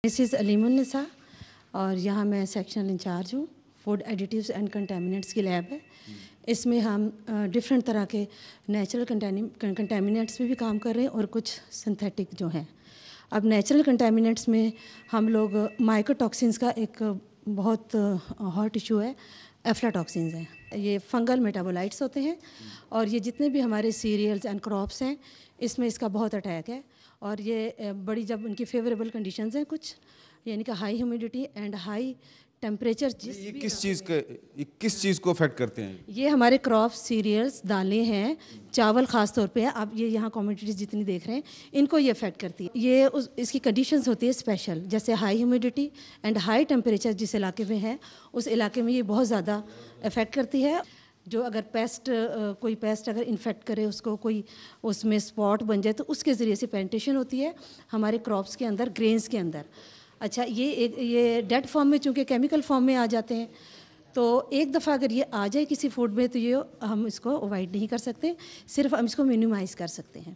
Mrs Aleem उन्निसा और यहाँ मैं सेक्शनल इंचार्ज हूँ। फूड एडिटिव्स एंड कंटामिनेंट्स की लैब है। इसमें हम डिफरेंट तरह के नेचुरल कंटामिनेंट्स में भी काम कर रहे हैं और कुछ सिंथेटिक जो हैं। अब नेचुरल कंटामिनेंट्स में हम लोग माइकोटॉक्सिन्स का एक बहुत हॉट इशू है, एफ्लाटॉक्सिन्स हैं। ये फंगल मेटाबोलाइट्स होते हैं और ये जितने भी हमारे सीरियल्स एंड क्रॉप्स हैं इसमें इसका बहुत अटैक है। और ये बड़ी जब उनकी फेवरेबल कंडीशंस हैं कुछ, यानी कि high humidity and high temperature. ये किस चीज़ को अफेक्ट करते हैं? ये हमारे क्रॉप सीरियल्स, दालें हैं, चावल ख़ास तौर पे है। आप ये यहाँ कमोडिटीज़ जितनी देख रहे हैं इनको ये अफेक्ट करती है। ये इसकी कंडीशंस होती है स्पेशल, जैसे high humidity and high temperature जिस इलाके में है उस इलाके में ये बहुत ज़्यादा अफेक्ट करती है। जो अगर कोई पेस्ट अगर इन्फेक्ट करे उसको, कोई उसमें स्पॉट बन जाए तो उसके ज़रिए से पेनिट्रेशन होती है हमारे क्रॉप्स के अंदर, ग्रेन्स के अंदर। अच्छा, ये डेड फॉर्म में चूँकि केमिकल फॉर्म में आ जाते हैं, तो एक दफ़ा अगर ये आ जाए किसी फूड में तो ये हम इसको अवॉइड नहीं कर सकते, सिर्फ हम इसको मिनिमाइज़ कर सकते हैं।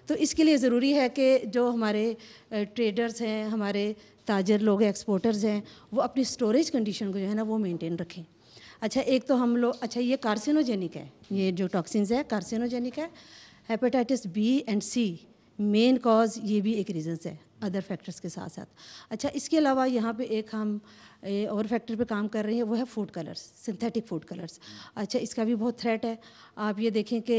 तो इसके लिए ज़रूरी है कि जो हमारे ट्रेडर्स हैं, हमारे ताजर लोग, एक्सपोर्टर्स हैं, वो अपनी स्टोरेज कंडीशन को जो है ना वो मेंटेन रखें। अच्छा, एक तो हम लोग, अच्छा ये कार्सिनोजेनिक है, ये जो टॉक्सिन्स है कार्सिनोजेनिक है। Hepatitis B and C main cause ये भी एक रीज़न्स है अदर फैक्टर्स के साथ साथ। अच्छा, इसके अलावा यहाँ पे एक हम और फैक्टर पे काम कर रहे हैं, वो है food colours, synthetic food colours. अच्छा, इसका भी बहुत थ्रेट है। आप ये देखें कि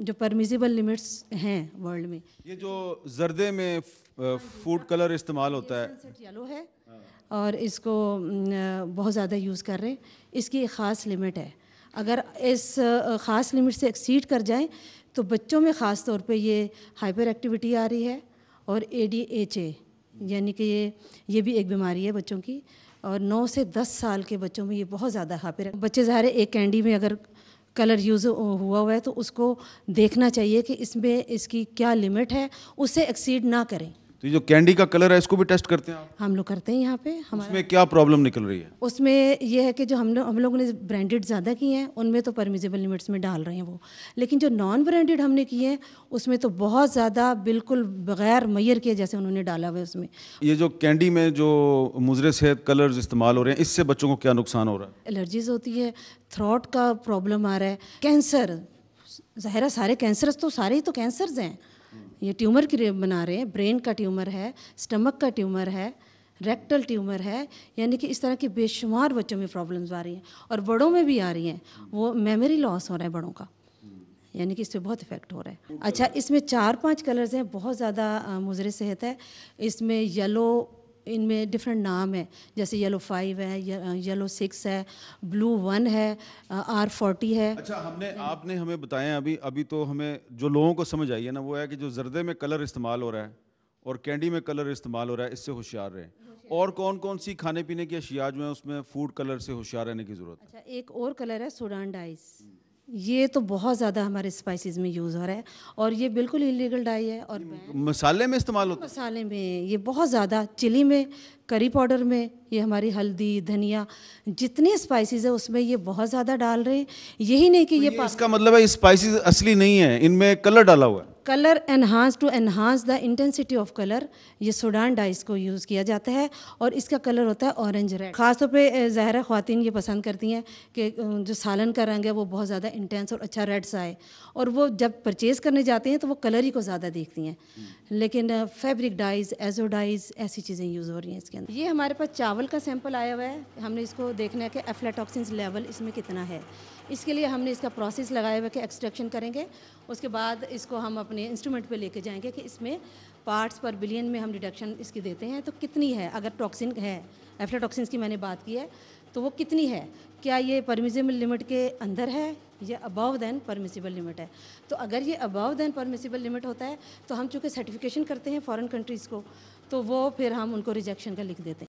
जो परमिजिबल लिमिट्स हैं वर्ल्ड में, ये जो जर्दे में फूड कलर इस्तेमाल होता है, सनसेट येलो है और इसको बहुत ज़्यादा यूज़ कर रहे हैं। इसकी एक ख़ास लिमिट है, अगर इस ख़ास लिमिट से एक्सीड कर जाएं तो बच्चों में ख़ास तौर पे ये हाइपर एक्टिविटी आ रही है और ADHA, यानी कि ये भी एक बीमारी है बच्चों की। और 9 से 10 साल के बच्चों में ये बहुत ज़्यादा हाइपर, बच्चे ज़ाहिर है एक कैंडी में अगर कलर यूज़ हुआ है तो उसको देखना चाहिए कि इसमें इसकी क्या लिमिट है, उससे एक्सीड ना करें। तो ये जो कैंडी का कलर है इसको भी टेस्ट करते हैं आप? हम लोग करते हैं यहाँ पे। उसमें क्या प्रॉब्लम निकल रही है? उसमें यह है कि जो हम लोगों ने ब्रांडेड ज़्यादा किए हैं उनमें तो परमिजिबल लिमिट्स में डाल रहे हैं वो, लेकिन जो नॉन ब्रांडेड हमने किए हैं उसमें तो बहुत ज़्यादा बिल्कुल बग़ैर मैयर के जैसे उन्होंने डाला हुआ है उसमें। ये जो कैंडी में जो मुज़र सेहत कलर्स इस्तेमाल हो रहे हैं, इससे बच्चों को क्या नुकसान हो रहा है? एलर्जीज़ होती है, थ्रोट का प्रॉब्लम आ रहा है, कैंसर, ज़ाहिर है सारे कैंसर्स तो सारे ही तो कैंसर्स हैं। ये ट्यूमर की बना रहे हैं, ब्रेन का ट्यूमर है, स्टमक का ट्यूमर है, रेक्टल ट्यूमर है, यानी कि इस तरह की बेशुमार बच्चों में प्रॉब्लम्स आ रही हैं और बड़ों में भी आ रही हैं। वो मेमोरी लॉस हो रहा है बड़ों का, यानी कि इससे बहुत इफेक्ट हो रहा है। अच्छा, इसमें 4-5 कलर्स हैं, बहुत ज़्यादा मुज़र सेहत है। इसमें येलो, इनमें डिफरेंट नाम है, जैसे येलो 5 है, येलो 6 है, ब्लू 1 है, R40 है। अच्छा, आपने हमें बताया अभी तो हमें जो लोगों को समझ आई है ना, वो है कि जो जर्दे में कलर इस्तेमाल हो रहा है और कैंडी में कलर इस्तेमाल हो रहा है, इससे होशियार रहें। और कौन कौन सी खाने पीने की अशिया जो है उसमें फूड कलर से होशियार रहने की ज़रूरत है? अच्छा, एक और कलर है सूडान डाइस, ये तो बहुत ज़्यादा हमारे स्पाइसेस में यूज़ हो रहा है और ये बिल्कुल इलीगल डाई है। और मसाले में इस्तेमाल होता है? मसाले में ये बहुत ज़्यादा, चिली में, करी पाउडर में, ये हमारी हल्दी, धनिया, जितने स्पाइसेस है उसमें ये बहुत ज़्यादा डाल रहे हैं। यही नहीं कि तो इसका मतलब है स्पाइसेस असली नहीं है, इनमें कलर डाला हुआ है। Colour to enhance the intensity of colour, ये सूडान डाइस को यूज़ किया जाता है और इसका कलर होता है ऑरेंज रेड। ख़ास तौर पे ज़ाहिर ख़वातीन ये पसंद करती हैं कि जो सालन का रंग है वो बहुत ज़्यादा इंटेंस और अच्छा रेड सा है, और वो जब परचेज़ करने जाती हैं तो वो कलर ही को ज़्यादा देखती हैं। लेकिन फैब्रिक डाइज, एजो डाइज, ऐसी चीज़ें यूज़ हो रही हैं इसके अंदर। ये हमारे पास चावल का सैंपल आया हुआ है, हमने इसको देखना है कि एफ्लाटॉक्सिन्स लेवल इसमें कितना है। इसके लिए हमने इसका प्रोसेस लगाया हुआ है कि एक्सट्रैक्शन करेंगे, उसके बाद इसको हम अपने इंस्ट्रूमेंट पे लेके जाएंगे कि इसमें पार्ट्स पर बिलियन में हम डिडक्शन इसकी देते हैं तो कितनी है। अगर टॉक्सिन है, एफ्लाटॉक्सिन्स की मैंने बात की है, तो वो कितनी है, क्या ये परमिसिबल लिमिट के अंदर है या अबव दैन परमिसिबल लिमिट है। तो अगर ये अबव दैन परमिसिबल लिमिट होता है तो हम चूँकि सर्टिफिकेशन करते हैं फॉरेन कंट्रीज़ को, तो वो फिर हम उनको रिजेक्शन का लिख देते हैं।